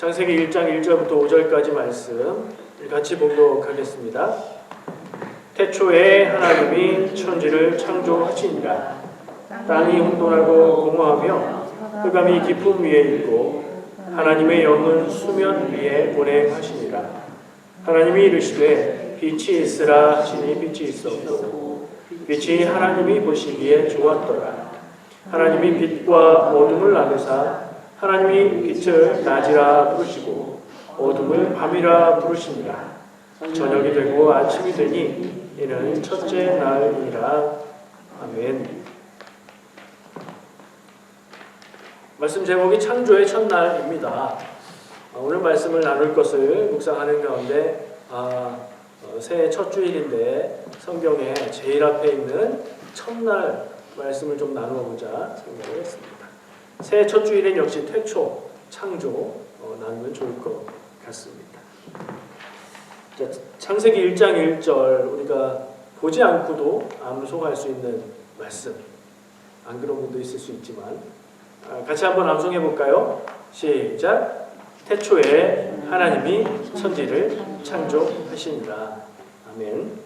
창세기 1장 1절부터 5절까지 말씀 같이 봉독하겠습니다. 태초에 하나님이 천지를 창조하시니라. 땅이 혼돈하고 공허하며 흑암이 깊음 위에 있고 하나님의 영은 수면 위에 운행하시니라. 하나님이 이르시되 빛이 있으라 하시니 빛이 있었고 빛이 하나님이 보시기에 좋았더라. 하나님이 빛과 어둠을 나누사 하나님이 빛을 낮이라 부르시고 어둠을 밤이라 부르시니라. 저녁이 되고 아침이 되니 이는 첫째 날이니라. 아멘. 말씀 제목이 창조의 첫날입니다. 오늘 말씀을 나눌 것을 묵상하는 가운데 새해 첫 주일인데 성경에 제일 앞에 있는 첫날 말씀을 좀 나누어보자 생각을 했습니다. 새해 첫 주일엔 역시 태초, 창조 나누면 좋을 것 같습니다. 자, 창세기 1장 1절 우리가 보지 않고도 암송할 수 있는 말씀. 안 그런 분도 있을 수 있지만 같이 한번 암송해 볼까요? 시작. 태초에 하나님이 천지를 창조하시니라. 아멘.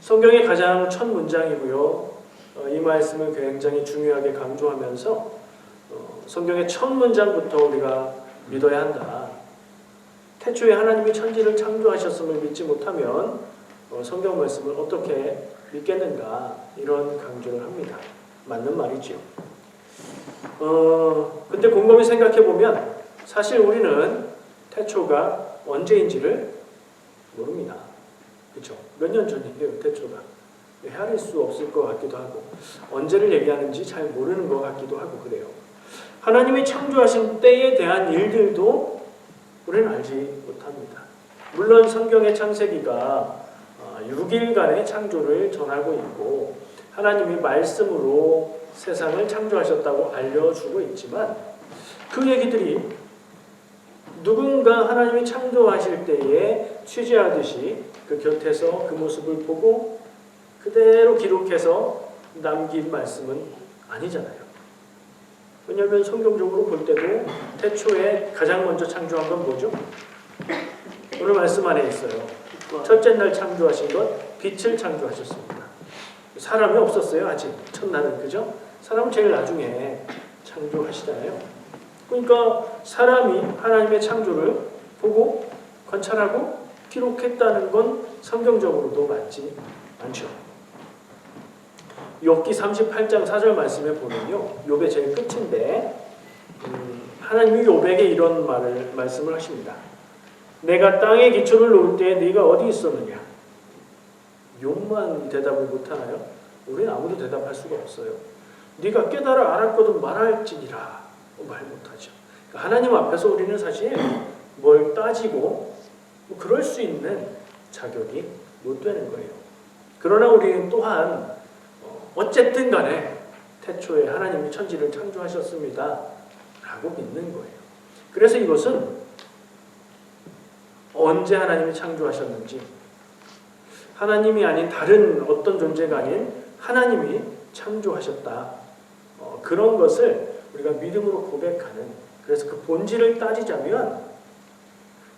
성경의 가장 첫 문장이고요. 이 말씀을 굉장히 중요하게 강조하면서 성경의 첫 문장부터 우리가 믿어야 한다. 태초에 하나님이 천지를 창조하셨음을 믿지 못하면 성경 말씀을 어떻게 믿겠는가 이런 강조를 합니다. 맞는 말이죠. 근데 곰곰이 생각해 보면 사실 우리는 태초가 언제인지를 모릅니다. 그렇죠? 몇 년 전이에요, 태초가. 헤아릴 수 없을 것 같기도 하고 언제를 얘기하는지 잘 모르는 것 같기도 하고 그래요. 하나님이 창조하신 때에 대한 일들도 우리는 알지 못합니다. 물론 성경의 창세기가 6일간의 창조를 전하고 있고 하나님이 말씀으로 세상을 창조하셨다고 알려주고 있지만 그 얘기들이 누군가 하나님이 창조하실 때에 취재하듯이 그 곁에서 그 모습을 보고 그대로 기록해서 남긴 말씀은 아니잖아요. 왜냐하면 성경적으로 볼 때도 태초에 가장 먼저 창조한 건 뭐죠? 오늘 말씀 안에 있어요. 첫째 날 창조하신 것 빛을 창조하셨습니다. 사람이 없었어요 아직 첫날은. 그죠? 사람은 제일 나중에 창조하시잖아요. 그러니까 사람이 하나님의 창조를 보고 관찰하고 기록했다는 건 성경적으로도 맞지 않죠. 욥기 38장 4절 말씀에 보면요, 욥의 제일 끝인데 하나님이 욥에게 이런 말씀을 하십니다. 내가 땅에 기초를 놓을 때 네가 어디 있었느냐? 욥만 대답을 못하나요? 우리는 아무도 대답할 수가 없어요. 네가 깨달아 알았거든 말할지니라 말 못하죠. 그러니까 하나님 앞에서 우리는 사실 뭘 따지고 그럴 수 있는 자격이 못 되는 거예요. 그러나 우리는 또한 어쨌든 간에 태초에 하나님이 천지를 창조하셨습니다 라고 믿는 거예요. 그래서 이것은 언제 하나님이 창조하셨는지 하나님이 아닌 다른 어떤 존재가 아닌 하나님이 창조하셨다. 그런 것을 우리가 믿음으로 고백하는, 그래서 그 본질을 따지자면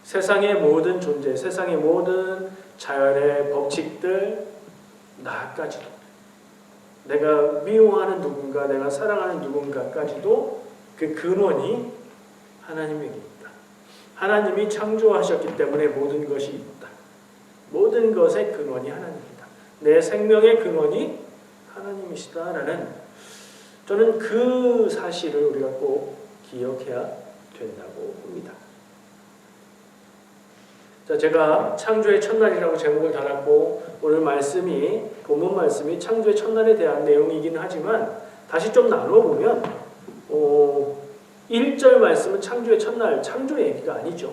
세상의 모든 존재, 세상의 모든 자연의 법칙들, 나까지도 내가 미워하는 누군가, 내가 사랑하는 누군가까지도 그 근원이 하나님에게 있다. 하나님이 창조하셨기 때문에 모든 것이 있다. 모든 것의 근원이 하나님이다. 내 생명의 근원이 하나님이시다라는, 저는 그 사실을 우리가 꼭 기억해야 된다고 봅니다. 자, 제가 창조의 첫날이라고 제목을 달았고 오늘 말씀이, 본문 말씀이 창조의 첫날에 대한 내용이긴 하지만 다시 좀 나눠보면 1절 말씀은 창조의 첫날, 창조 얘기가 아니죠.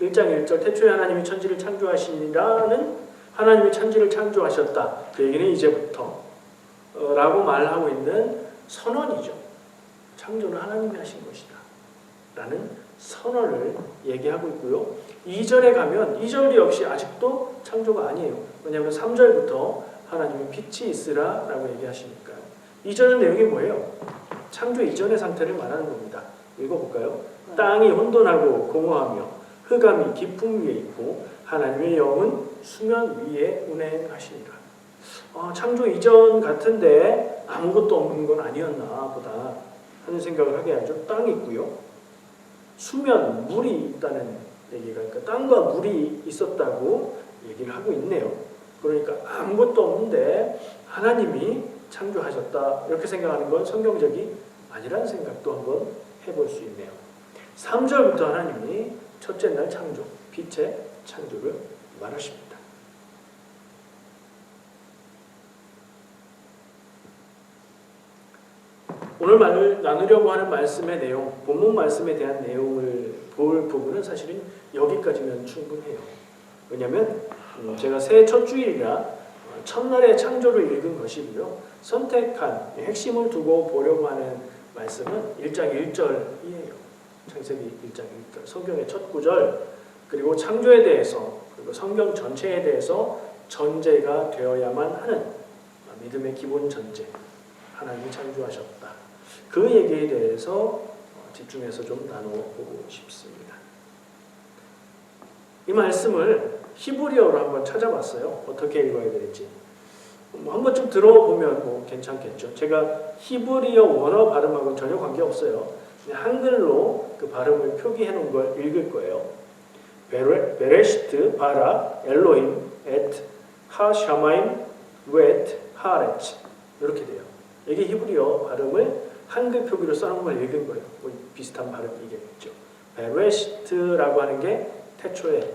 1장 1절 태초에 하나님이 천지를 창조하시니라는 하나님이 천지를 창조하셨다. 그 얘기는 이제부터 라고 말하고 있는 선언이죠. 창조는 하나님이 하신 것이다 라는 선언을 얘기하고 있고요. 2절에 가면 2절 역시 아직도 창조가 아니에요. 왜냐하면 3절부터 하나님이 빛이 있으라 라고 얘기하시니까요. 2절의 내용이 뭐예요? 창조 이전의 상태를 말하는 겁니다. 읽어볼까요? 땅이 혼돈하고 공허하며 흑암이 깊음 위에 있고 하나님의 영은 수면 위에 운행하시니라. 창조 이전 같은데 아무것도 없는 건 아니었나 보다 하는 생각을 하게 하죠. 땅이 있고요. 수면, 물이 있다는 얘기가, 그러니까 땅과 물이 있었다고 얘기를 하고 있네요. 그러니까 아무것도 없는데 하나님이 창조하셨다 이렇게 생각하는 건 성경적이 아니라는 생각도 한번 해볼 수 있네요. 3절부터 하나님이 첫째 날 창조, 빛의 창조를 말하십니다. 오늘 나누려고 하는 말씀의 내용, 본문 말씀에 대한 내용을 볼 부분은 사실은 여기까지면 충분해요. 왜냐하면 제가 새해 첫 주일이라 첫날의 창조를 읽은 것이고요. 선택한 핵심을 두고 보려고 하는 말씀은 1장 1절이에요. 창세기 1장 1절, 성경의 첫 구절, 그리고 창조에 대해서, 그리고 성경 전체에 대해서 전제가 되어야만 하는 믿음의 기본 전제, 하나님이 창조하셨다. 그 얘기에 대해서 집중해서 좀 나눠보고 싶습니다. 이 말씀을 히브리어로 한번 찾아봤어요. 어떻게 읽어야 될지. 한번 좀 들어보면 괜찮겠죠. 제가 히브리어 원어 발음하고는 전혀 관계없어요. 한글로 그 발음을 표기해 놓은 걸 읽을 거예요. 베레시트 바라 엘로힘 엣 하샤마임 웨트 하레츠 이렇게 돼요. 이게 히브리어 발음을 한글 표기로 써놓은 걸 읽은 거예요. 비슷한 발음이겠죠. 베레시트라고 하는 게 태초에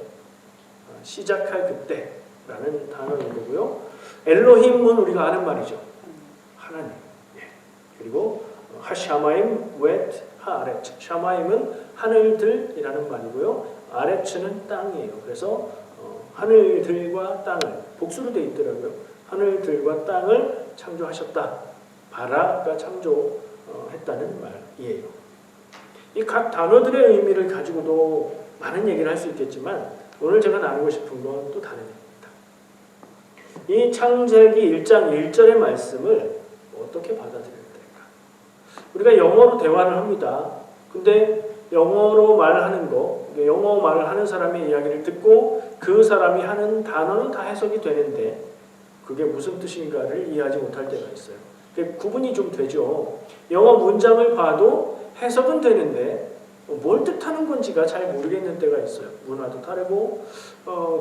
시작할 그때라는 단어인 거고요. 엘로힘은 우리가 아는 말이죠. 하나님. 그리고 하샤마임 웨트 하아레츠. 샤마임은 하늘들이라는 말이고요. 아레츠는 땅이에요. 그래서 하늘들과 땅을 복수로 되어 있더라고요. 하늘들과 땅을 창조하셨다. 바라가 창조했다는 말이에요. 이 각 단어들의 의미를 가지고도 많은 얘기를 할 수 있겠지만 오늘 제가 나누고 싶은 건 또 다른 얘기입니다. 이 창세기 1장 1절의 말씀을 어떻게 받아들여야 될까? 우리가 영어로 대화를 합니다. 근데 영어로 말하는 거, 영어 말을 하는 사람의 이야기를 듣고 그 사람이 하는 단어는 다 해석이 되는데 그게 무슨 뜻인가를 이해하지 못할 때가 있어요. 구분이 좀 되죠. 영어 문장을 봐도 해석은 되는데 뭘 뜻하는 건지가 잘 모르겠는 때가 있어요. 문화도 다르고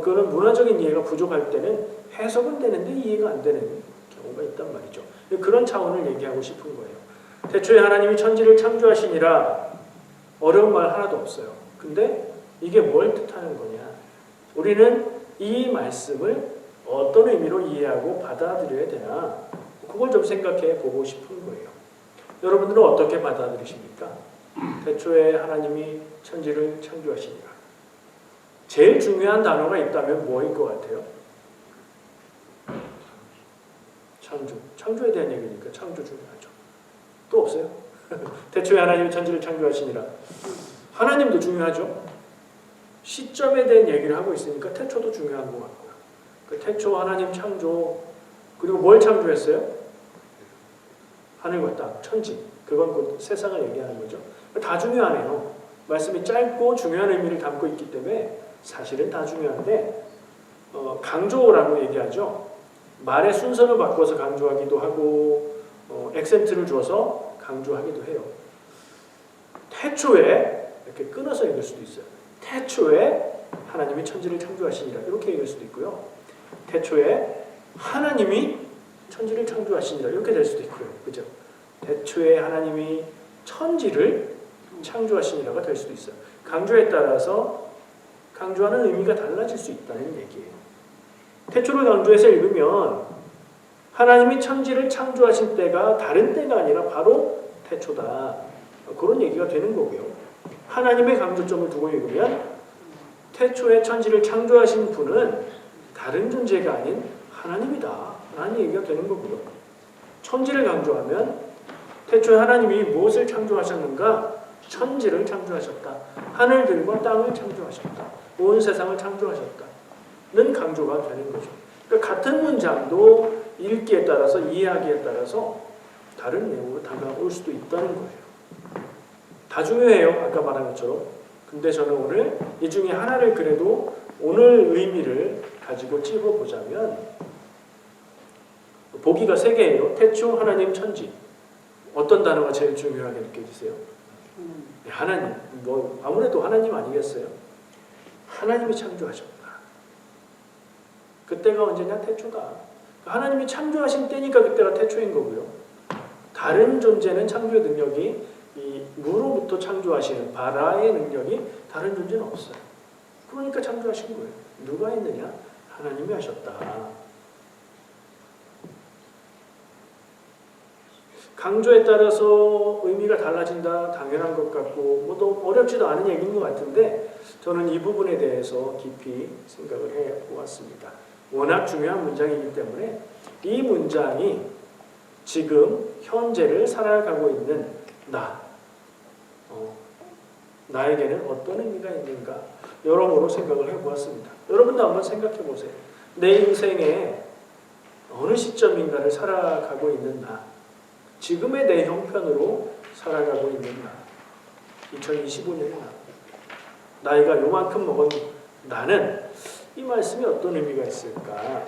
그런 문화적인 이해가 부족할 때는 해석은 되는데 이해가 안 되는 경우가 있단 말이죠. 그런 차원을 얘기하고 싶은 거예요. 태초에 하나님이 천지를 창조하시니라 어려운 말 하나도 없어요. 근데 이게 뭘 뜻하는 거냐? 우리는 이 말씀을 어떤 의미로 이해하고 받아들여야 되나? 그걸 좀 생각해 보고 싶은 거예요. 여러분들은 어떻게 받아들이십니까? 태초에 하나님이 천지를 창조하시니라. 제일 중요한 단어가 있다면 뭐일 것 같아요? 창조. 창조에 대한 얘기니까 창조 중요하죠. 또 없어요? 태초에 하나님이 천지를 창조하시니라. 하나님도 중요하죠. 시점에 대한 얘기를 하고 있으니까 태초도 중요한 것 같고요. 그 태초 하나님 창조, 그리고 뭘 창조했어요? 하늘과 땅, 천지. 그건 곧 세상을 얘기하는 거죠. 다 중요하네요. 말씀이 짧고 중요한 의미를 담고 있기 때문에 사실은 다 중요한데 강조라고 얘기하죠. 말의 순서를 바꿔서 강조하기도 하고 액센트를 줘서 강조하기도 해요. 태초에 이렇게 끊어서 읽을 수도 있어요. 태초에 하나님이 천지를 창조하시니라 이렇게 읽을 수도 있고요. 태초에 하나님이 천지를 창조하시니라 이렇게 될 수도 있고요. 그죠? 태초에 하나님이 천지를 창조하시니라가 될 수도 있어요. 강조에 따라서 강조하는 의미가 달라질 수 있다는 얘기예요. 태초를 강조해서 읽으면 하나님이 천지를 창조하신 때가 다른 때가 아니라 바로 태초다. 그런 얘기가 되는 거고요. 하나님의 강조점을 두고 읽으면 태초에 천지를 창조하신 분은 다른 존재가 아닌 하나님이다 라는 얘기가 되는 거고요. 천지를 강조하면 태초에 하나님이 무엇을 창조하셨는가? 천지를 창조하셨다. 하늘들과 땅을 창조하셨다. 온 세상을 창조하셨다는 강조가 되는 거죠. 그러니까 같은 문장도 읽기에 따라서 이해하기에 따라서 다른 내용으로 다가올 수도 있다는 거예요. 다 중요해요. 아까 말한 것처럼. 근데 저는 오늘 이 중에 하나를 그래도 오늘 의미를 가지고 찝어보자면 보기가 3개예요. 태초, 하나님, 천지. 어떤 단어가 제일 중요하게 느껴지세요? 하나님. 뭐 아무래도 하나님 아니겠어요? 하나님이 창조하셨다. 그때가 언제냐? 태초다. 하나님이 창조하신 때니까 그때가 태초인 거고요. 다른 존재는 창조의 능력이 이 무로부터 창조하시는 바라의 능력이 다른 존재는 없어요. 그러니까 창조하신 거예요. 누가 했느냐? 하나님이 하셨다. 강조에 따라서 의미가 달라진다 당연한 것 같고 또 어렵지도 않은 얘기인 것 같은데 저는 이 부분에 대해서 깊이 생각을 해보았습니다. 워낙 중요한 문장이기 때문에 이 문장이 지금 현재를 살아가고 있는 나에게는 어떤 의미가 있는가 여러모로 생각을 해보았습니다. 여러분도 한번 생각해 보세요. 내 인생에 어느 시점인가를 살아가고 있는 지금의 내 형편으로 살아가고 있는 2025년의 나이가 요만큼 먹은 나는 이 말씀이 어떤 의미가 있을까?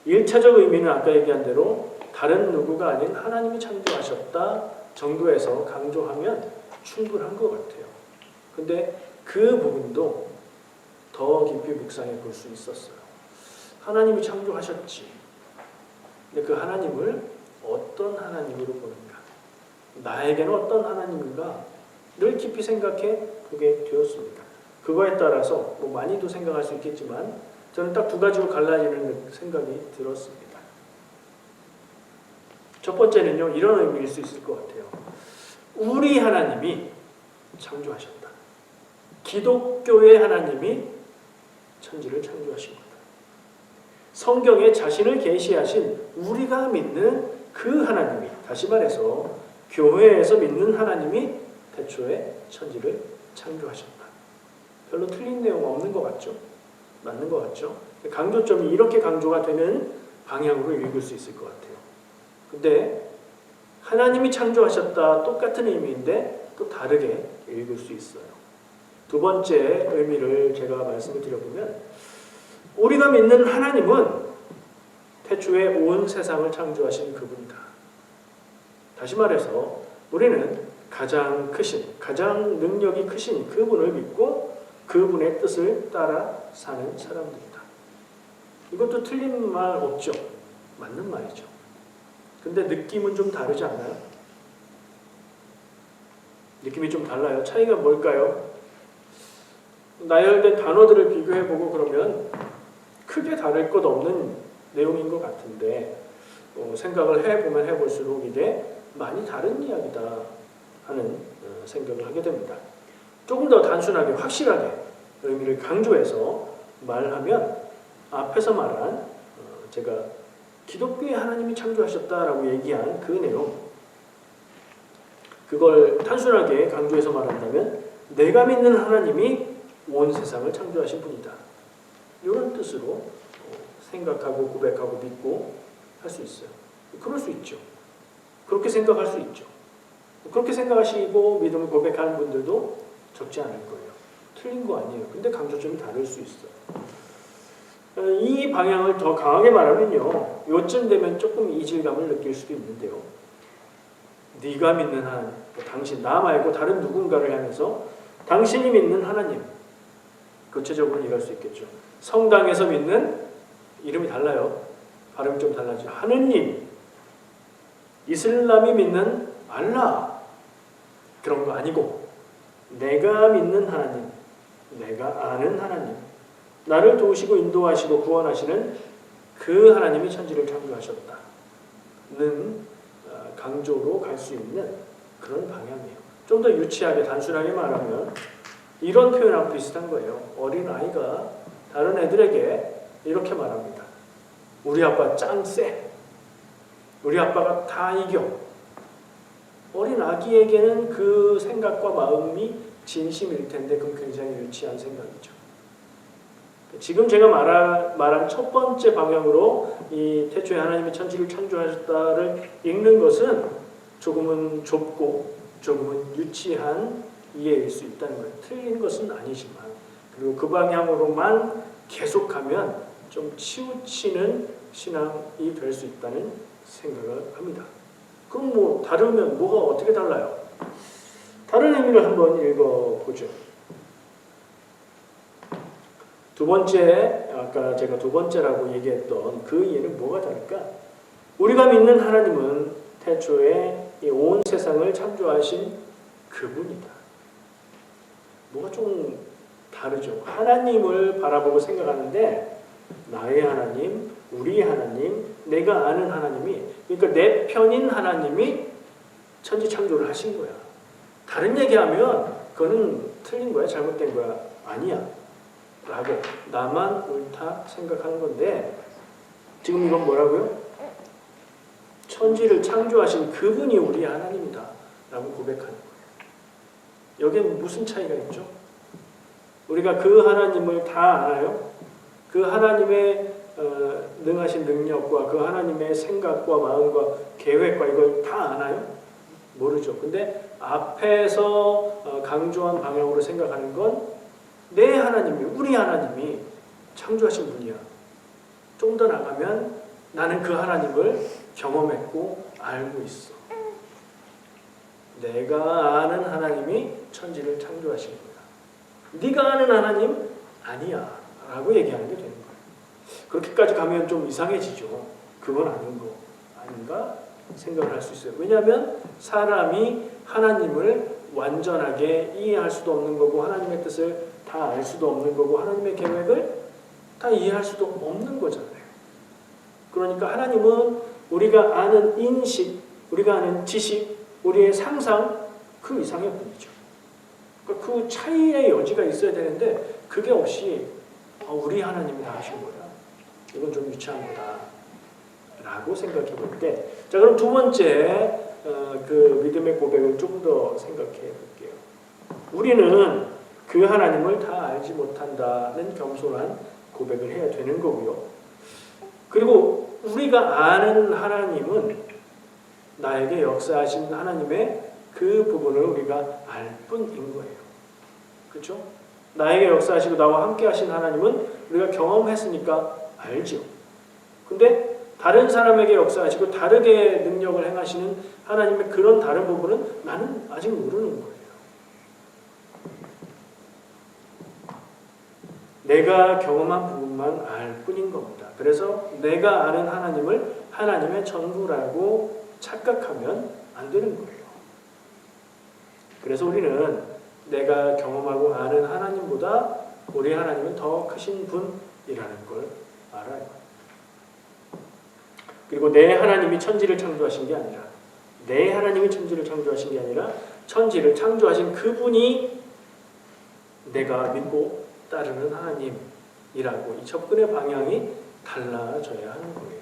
1차적 의미는 아까 얘기한 대로 다른 누구가 아닌 하나님이 창조하셨다 정도에서 강조하면 충분한 것 같아요. 근데 그 부분도 더 깊이 묵상해 볼 수 있었어요. 하나님이 창조하셨지. 근데 그 하나님을 어떤 하나님으로 보는가? 나에게는 어떤 하나님인가? 늘 깊이 생각해 보게 되었습니다. 그거에 따라서 뭐 많이도 생각할 수 있겠지만 저는 딱 2가지로 갈라지는 생각이 들었습니다. 첫 번째는요, 이런 의미일 수 있을 것 같아요. 우리 하나님이 창조하셨다. 기독교의 하나님이 천지를 창조하신 거다. 성경에 자신을 계시하신 우리가 믿는 그 하나님이, 다시 말해서 교회에서 믿는 하나님이 태초에 천지를 창조하셨다. 별로 틀린 내용 없는 것 같죠? 맞는 것 같죠? 강조점이 이렇게 강조가 되는 방향으로 읽을 수 있을 것 같아요. 근데 하나님이 창조하셨다 똑같은 의미인데 또 다르게 읽을 수 있어요. 2번째 의미를 제가 말씀을 드려보면 우리가 믿는 하나님은 태초에 온 세상을 창조하신 그분이다. 다시 말해서 우리는 가장 크신, 가장 능력이 크신 그분을 믿고 그분의 뜻을 따라 사는 사람들이다. 이것도 틀린 말 없죠? 맞는 말이죠. 근데 느낌은 좀 다르지 않나요? 느낌이 좀 달라요. 차이가 뭘까요? 나열된 단어들을 비교해보고 그러면 크게 다를 것 없는 내용인 것 같은데 생각을 해보면 해볼수록 이게 많이 다른 이야기다 하는 생각을 하게 됩니다. 조금 더 단순하게 확실하게 의미를 강조해서 말하면 앞에서 말한 제가 기독교의 하나님이 창조하셨다라고 얘기한 그 내용, 그걸 단순하게 강조해서 말한다면 내가 믿는 하나님이 온 세상을 창조하신 분이다. 이런 뜻으로 생각하고 고백하고 믿고 할 수 있어요. 그럴 수 있죠. 그렇게 생각할 수 있죠. 그렇게 생각하시고 믿음을 고백하는 분들도 적지 않을 거예요. 틀린 거 아니에요. 근데 강조점이 다를 수 있어요. 이 방향을 더 강하게 말하면요, 요쯤 되면 조금 이질감을 느낄 수도 있는데요. 네가 믿는 하나님, 당신, 나 말고 다른 누군가를 향해서 당신이 믿는 하나님, 구체적으로 얘기할 수 있겠죠. 성당에서 믿는, 이름이 달라요. 발음이 좀 달라지죠. 하느님, 이슬람이 믿는 알라, 그런 거 아니고 내가 믿는 하나님, 내가 아는 하나님, 나를 도우시고 인도하시고 구원하시는 그 하나님이 천지를 창조하셨다는 강조로 갈 수 있는 그런 방향이에요. 좀 더 유치하게 단순하게 말하면 이런 표현하고 비슷한 거예요. 어린아이가 다른 애들에게 이렇게 말합니다. 우리 아빠 짱 쎄. 우리 아빠가 다 이겨. 어린 아기에게는 그 생각과 마음이 진심일 텐데 그건 굉장히 유치한 생각이죠. 지금 제가 말한 첫 번째 방향으로 이 태초에 하나님이 천지를 창조하셨다를 읽는 것은 조금은 좁고 조금은 유치한 이해일 수 있다는 거예요. 틀린 것은 아니지만, 그리고 그 방향으로만 계속하면 좀 치우치는 신앙이 될 수 있다는 생각을 합니다. 그럼 뭐 다르면 뭐가 어떻게 달라요? 다른 의미를 한번 읽어보죠. 두 번째, 아까 제가 두 번째라고 얘기했던 그 이해는 뭐가 다를까? 우리가 믿는 하나님은 태초에 이 온 세상을 창조하신 그분이다. 뭐가 좀 다르죠. 하나님을 바라보고 생각하는데 나의 하나님, 우리 하나님, 내가 아는 하나님이, 그러니까 내 편인 하나님이 천지 창조를 하신 거야. 다른 얘기하면 그거는 틀린 거야, 잘못된 거야, 아니야 라고 나만 옳다 생각하는 건데, 지금 이건 뭐라고요? 천지를 창조하신 그분이 우리 하나님이다 라고 고백하는 거예요. 여기에 무슨 차이가 있죠? 우리가 그 하나님을 다 알아요? 그 하나님의 능하신 능력과 그 하나님의 생각과 마음과 계획과 이걸 다 아나요? 모르죠. 근데 앞에서 강조한 방향으로 생각하는 건 내 하나님이, 우리 하나님이 창조하신 분이야. 좀 더 나가면 나는 그 하나님을 경험했고 알고 있어. 내가 아는 하나님이 천지를 창조하신 거야. 네가 아는 하나님 아니야 라고 얘기하는 게 되는 거예요. 그렇게까지 가면 좀 이상해지죠. 그건 아닌 거 아닌가 생각을 할 수 있어요. 왜냐하면 사람이 하나님을 완전하게 이해할 수도 없는 거고, 하나님의 뜻을 다 알 수도 없는 거고, 하나님의 계획을 다 이해할 수도 없는 거잖아요. 그러니까 하나님은 우리가 아는 인식, 우리가 아는 지식, 우리의 상상 그 이상의 분이죠. 그러니까 그 차이의 여지가 있어야 되는데 그게 없이 우리 하나님이 다 하신 거야. 이건 좀 유치한 거다 라고 생각해 볼 때, 자 그럼 두 번째 그 믿음의 고백을 좀 더 생각해 볼게요. 우리는 그 하나님을 다 알지 못한다는 겸손한 고백을 해야 되는 거고요. 그리고 우리가 아는 하나님은 나에게 역사하신 하나님의 그 부분을 우리가 알 뿐인 거예요. 그렇죠? 나에게 역사하시고 나와 함께 하신 하나님은 우리가 경험했으니까 알죠. 근데 다른 사람에게 역사하시고 다르게 능력을 행하시는 하나님의 그런 다른 부분은 나는 아직 모르는 거예요. 내가 경험한 부분만 알 뿐인 겁니다. 그래서 내가 아는 하나님을 하나님의 전부라고 착각하면 안 되는 거예요. 그래서 우리는 내가 경험하고 아는 하나님보다 우리 하나님은 더 크신 분이라는 걸 알아요. 그리고 내 하나님이 천지를 창조하신 게 아니라, 내 하나님이 천지를 창조하신 게 아니라 천지를 창조하신 그분이 내가 믿고 따르는 하나님이라고, 이 접근의 방향이 달라져야 하는 거예요.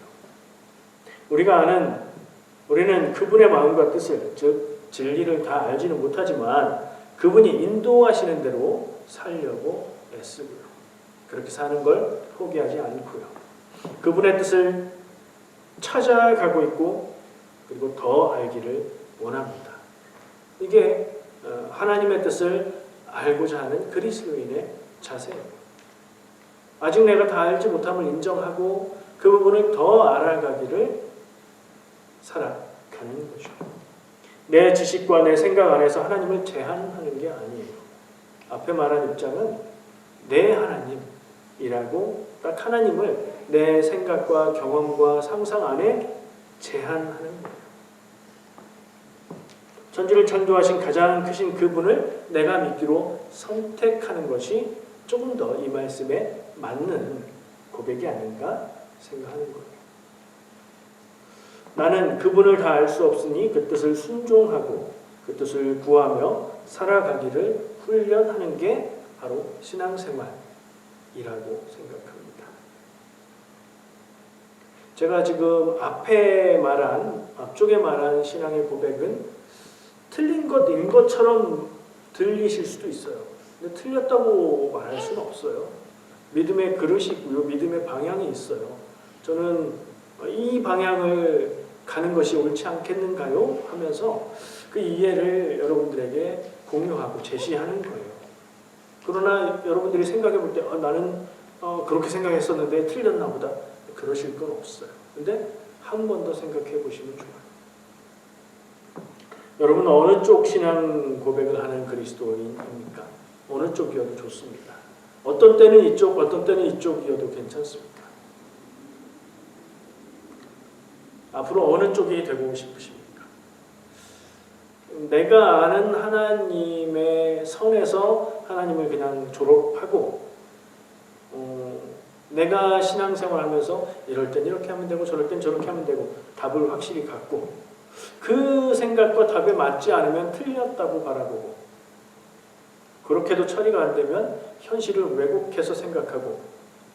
우리는 그분의 마음과 뜻을, 즉 진리를 다 알지는 못하지만 그분이 인도하시는 대로 살려고 애쓰고요. 그렇게 사는 걸 포기하지 않고요. 그분의 뜻을 찾아가고 있고, 그리고 더 알기를 원합니다. 이게 하나님의 뜻을 알고자 하는 그리스도인의 자세예요. 아직 내가 다 알지 못함을 인정하고 그 부분을 더 알아가기를 살아가는 거죠. 내 지식과 내 생각 안에서 하나님을 제한하는 게 아니에요. 앞에 말한 입장은 내 하나님이라고 딱 하나님을 내 생각과 경험과 상상 안에 제한하는 거예요. 천지를 창조하신 가장 크신 그분을 내가 믿기로 선택하는 것이 조금 더 이 말씀에 맞는 고백이 아닌가 생각하는 거예요. 나는 그분을 다 알 수 없으니 그 뜻을 순종하고 그 뜻을 구하며 살아가기를 훈련하는 게 바로 신앙생활이라고 생각합니다. 제가 지금 앞쪽에 말한 신앙의 고백은 틀린 것인 것처럼 들리실 수도 있어요. 근데 틀렸다고 말할 수는 없어요. 믿음의 그릇이 있고요. 믿음의 방향이 있어요. 저는 이 방향을 가는 것이 옳지 않겠는가요? 하면서 그 이해를 여러분들에게 공유하고 제시하는 거예요. 그러나 여러분들이 생각해 볼 때 나는 그렇게 생각했었는데 틀렸나 보다. 그러실 건 없어요. 근데 한 번 더 생각해 보시면 좋아요. 여러분 어느 쪽 신앙 고백을 하는 그리스도인입니까? 어느 쪽이어도 좋습니다. 어떤 때는 이쪽, 어떤 때는 이쪽이어도 괜찮습니다. 앞으로 어느 쪽이 되고 싶으십니까? 내가 아는 하나님의 선에서 하나님을 그냥 졸업하고 내가 신앙생활하면서 이럴 땐 이렇게 하면 되고 저럴 땐 저렇게 하면 되고 답을 확실히 갖고 그 생각과 답에 맞지 않으면 틀렸다고 바라보고 그렇게도 처리가 안 되면 현실을 왜곡해서 생각하고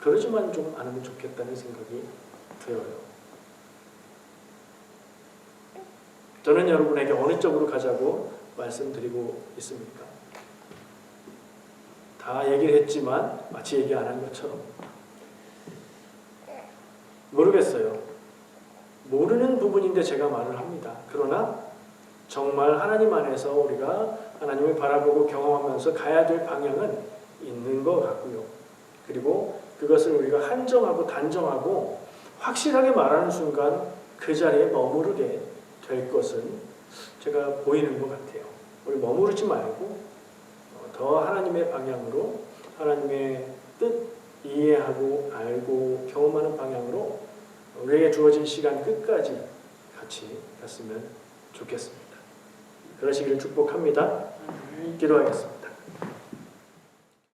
그러지만 좀 않으면 좋겠다는 생각이 들어요. 저는 여러분에게 어느 쪽으로 가자고 말씀드리고 있습니까? 다 얘기를 했지만 마치 얘기 안 한 것처럼 모르겠어요. 모르는 부분인데 제가 말을 합니다. 그러나 정말 하나님 안에서 우리가 하나님을 바라보고 경험하면서 가야 될 방향은 있는 것 같고요. 그리고 그것을 우리가 한정하고 단정하고 확실하게 말하는 순간 그 자리에 머무르게 될 것은 제가 보이는 것 같아요. 우리 머무르지 말고 더 하나님의 방향으로 하나님의 뜻 이해하고 알고 경험하는 방향으로 우리에게 주어진 시간 끝까지 같이 갔으면 좋겠습니다. 그러시기를 축복합니다. 기도하겠습니다.